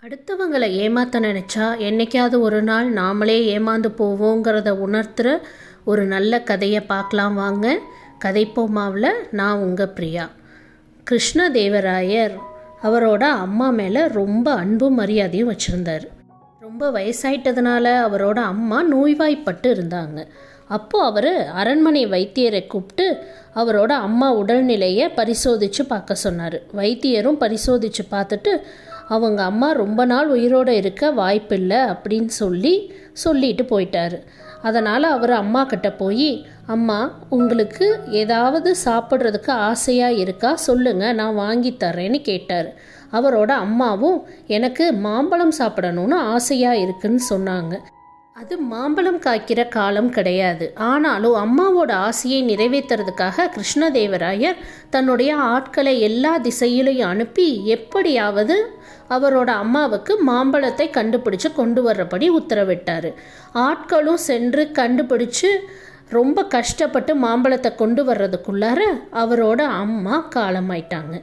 அடுத்தவங்களை ஏமாற்ற நினச்சா என்றைக்காவது ஒரு நாள் நாமளே ஏமாந்து போவோங்கிறத உணர்த்துகிற ஒரு நல்ல கதையை பார்க்கலாம் வாங்க. கதைப்போமாவில் நான் உங்கள் பிரியா. கிருஷ்ணதேவராயர் அவரோட அம்மா மேலே ரொம்ப அன்பும் மரியாதையும் வச்சுருந்தார். ரொம்ப வயசாயிட்டதுனால அவரோட அம்மா நோய்வாய்ப்பட்டு இருந்தாங்க. அப்போது அவர் அரண்மனை வைத்தியரை கூப்பிட்டு அவரோட அம்மா உடல்நிலையை பரிசோதித்து பார்க்க சொன்னார். வைத்தியரும் பரிசோதித்து பார்த்துட்டு அவங்க அம்மா ரொம்ப நாள் உயிரோடு இருக்க வாய்ப்பில்லை அப்படின்னு சொல்லிட்டு போயிட்டார். அதனால் அவர் அம்மா கிட்ட போய், அம்மா உங்களுக்கு ஏதாவது சாப்பிட்றதுக்கு ஆசையாக இருக்கா சொல்லுங்கள், நான் வாங்கி தர்றேன்னு கேட்டார். அவரோட அம்மாவும் எனக்கு மாம்பழம் சாப்பிடணும்னு ஆசையாக இருக்குன்னு சொன்னாங்க. அது மாம்பழம் காய்க்கிற காலம் கிடையாது. ஆனாலும் அம்மாவோட ஆசையை நிறைவேற்றுறதுக்காக கிருஷ்ணதேவராயர் தன்னுடைய ஆட்களை எல்லா திசையிலையும் அனுப்பி எப்படியாவது அவரோட அம்மாவுக்கு மாம்பழத்தை கண்டுபிடிச்சு கொண்டு வர்றபடி உத்தரவிட்டார். ஆட்களும் சென்று கண்டுபிடிச்சு ரொம்ப கஷ்டப்பட்டு மாம்பழத்தை கொண்டு வர்றதுக்குள்ளார அவரோட அம்மா காலமாயிட்டாங்க.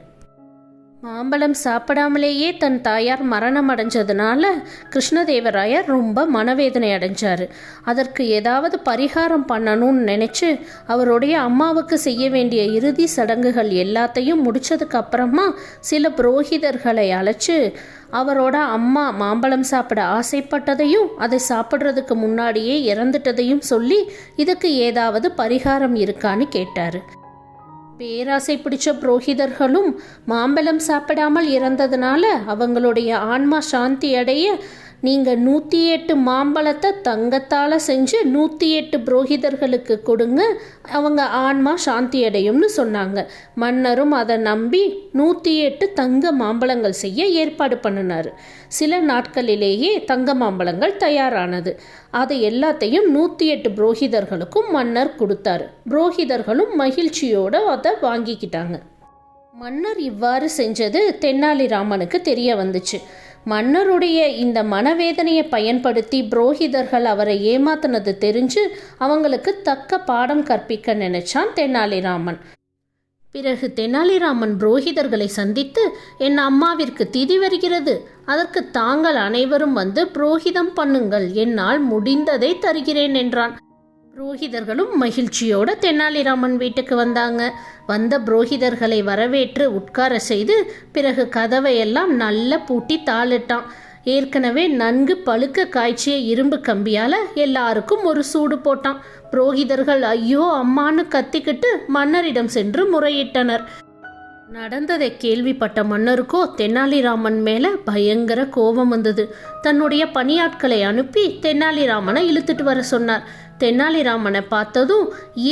மாம்பழம் சாப்பிடாமலேயே தன் தாயார் மரணம் அடைஞ்சதுனால கிருஷ்ணதேவராயர் ரொம்ப மனவேதனை அடைஞ்சார். அதற்கு ஏதாவது பரிகாரம் பண்ணணும்னு நினச்சி அவருடைய அம்மாவுக்கு செய்ய வேண்டிய இறுதி சடங்குகள் எல்லாத்தையும் முடித்ததுக்கு அப்புறமா சில புரோகிதர்களை அழைச்சி அவரோட அம்மா மாம்பழம் சாப்பிட ஆசைப்பட்டதையும் அதை சாப்பிட்றதுக்கு முன்னாடியே இறந்துட்டதையும் சொல்லி இதுக்கு ஏதாவது பரிகாரம் இருக்கான்னு கேட்டார். பேராசை பிடிச்ச புரோகிதர்களும் மாம்பழம் சாப்பிடாமல் இறந்ததுனால அவங்களுடைய ஆன்மா சாந்தி அடைய நீங்கள் 108 மாம்பழத்தை தங்கத்தால் செஞ்சு 108 புரோகிதர்களுக்கு கொடுங்க, அவங்க ஆன்மா சாந்தி அடையும்னு சொன்னாங்க. மன்னரும் அதை நம்பி 108 தங்க மாம்பழங்கள் செய்ய ஏற்பாடு பண்ணினார். சில நாட்களிலேயே தங்க மாம்பழங்கள் தயாரானது. அதை எல்லாத்தையும் 108 புரோகிதர்களுக்கும் மன்னர் கொடுத்தாரு. புரோகிதர்களும் மகிழ்ச்சியோடு அதை வாங்கிக்கிட்டாங்க. மன்னர் இவ்வாறு செஞ்சது தெனாலிராமனுக்கு தெரிய வந்துச்சு. மன்னருடைய இந்த மனவேதனையை பயன்படுத்தி புரோகிதர்கள் அவரை ஏமாத்தினது தெரிஞ்சு அவங்களுக்கு தக்க பாடம் கற்பிக்க நினைச்சான் தெனாலிராமன். பிறகு தெனாலிராமன் புரோகிதர்களை சந்தித்து, என் அம்மாவிற்கு திதி வருகிறது, அதற்கு தாங்கள் அனைவரும் வந்து புரோகிதம் பண்ணுங்கள், என்னால் முடிந்ததை தருகிறேன் என்றான். புரோகிதர்களும் மகிழ்ச்சியோடு தெனாலிராமன் வீட்டுக்கு வந்தாங்க. வந்த புரோகிதர்களை வரவேற்று உட்கார செய்து பிறகு கதவையெல்லாம் நல்லா பூட்டி தாளிட்டான். ஏற்கனவே நன்கு பழுக்க காய்ச்சிய இரும்பு கம்பியால் எல்லாருக்கும் ஒரு சூடு போட்டான். புரோகிதர்கள் ஐயோ அம்மான்னு கத்திக்கிட்டு மன்னரிடம் சென்று முறையிட்டனர். நடந்ததை கேள்விப்பட்ட மன்னருக்கோ தெனாலிராமன் மேலே பயங்கர கோபம் வந்தது. தன்னுடைய பணியாட்களை அனுப்பி தெனாலிராமனை இழுத்துட்டு வர சொன்னார். தெனாலிராமனை பார்த்ததும்,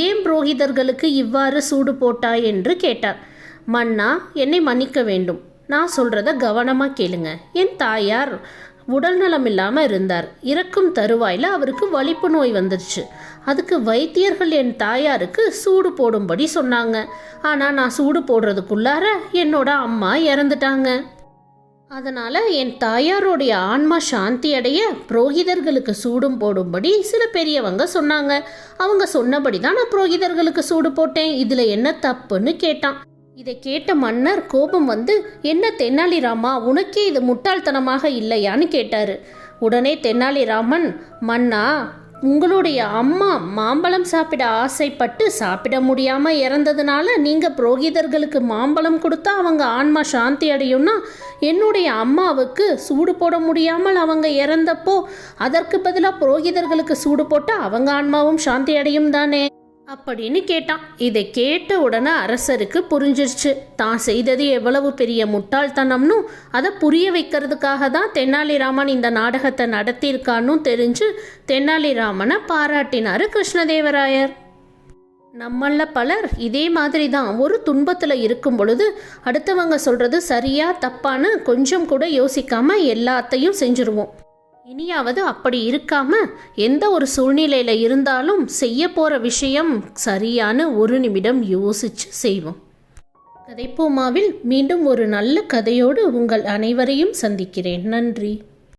ஏன் புரோகிதர்களுக்கு இவ்வாறு சூடு போட்டாய் என்று கேட்டார். மன்னா, என்னை மன்னிக்க வேண்டும், நான் சொல்கிறத கவனமாக கேளுங்க. என் தாயார் உடல் நலம் இல்லாமல் இருந்தார். இறக்கும் தருவாயில் அவருக்கு வலிப்பு நோய் வந்துருச்சு. அதுக்கு வைத்தியர்கள் என் தாயாருக்கு சூடு போடும்படி சொன்னாங்க. ஆனால் நான் சூடு போடுறதுக்குள்ளார என்னோட அம்மா இறந்துட்டாங்க. அதனால் என் தாயாரோடைய ஆன்மா சாந்தி அடைய புரோகிதர்களுக்கு சூடும் போடும்படி சில பெரியவங்க சொன்னாங்க. அவங்க சொன்னபடி தான் நான் புரோகிதர்களுக்கு சூடு போட்டேன். இதில் என்ன தப்புன்னு கேட்டான். இதை கேட்ட மன்னர் கோபம் வந்து, என்ன தெனாலிராமா, உனக்கே இது முட்டாள்தனமாக இல்லையான்னு கேட்டார். உடனே தெனாலிராமன், மன்னா, உங்களுடைய அம்மா மாம்பழம் சாப்பிட ஆசைப்பட்டு சாப்பிட முடியாமல் இறந்ததுனால நீங்கள் புரோகிதர்களுக்கு மாம்பழம் கொடுத்தா அவங்க ஆன்மா சாந்தி அடையும்னா, என்னுடைய அம்மாவுக்கு சூடு போட முடியாமல் அவங்க இறந்தப்போ அதற்கு பதிலாக புரோகிதர்களுக்கு சூடு போட்டால் அவங்க ஆன்மாவும் சாந்தி அடையும் தானே அப்படின்னு கேட்டான். இதை கேட்ட உடனே அரசருக்கு புரிஞ்சிருச்சு தான் செய்தது எவ்வளவு பெரிய முட்டாள்தனம்னு. அதை புரிய வைக்கிறதுக்காக தான் தெனாலிராமன் இந்த நாடகத்தை நடத்தியிருக்கான்னு தெரிஞ்சு தெனாலிராமனை பாராட்டினார் கிருஷ்ணதேவராயர். நம்மள பலர் இதே மாதிரி தான் ஒரு துன்பத்தில் இருக்கும் பொழுது அடுத்தவங்க சொல்கிறது சரியா தப்பான்னு கொஞ்சம் கூட யோசிக்காம எல்லாத்தையும் செஞ்சுருவோம். இனியாவது அப்படி இருக்காம எந்த ஒரு சூழ்நிலையில் இருந்தாலும் செய்ய போகிற விஷயம் சரியான ஒரு நிமிடம் யோசிச்சு செய்வோம். கதைப்போமாவில் மீண்டும் ஒரு நல்ல கதையோடு உங்கள் அனைவரையும் சந்திக்கிறேன். நன்றி.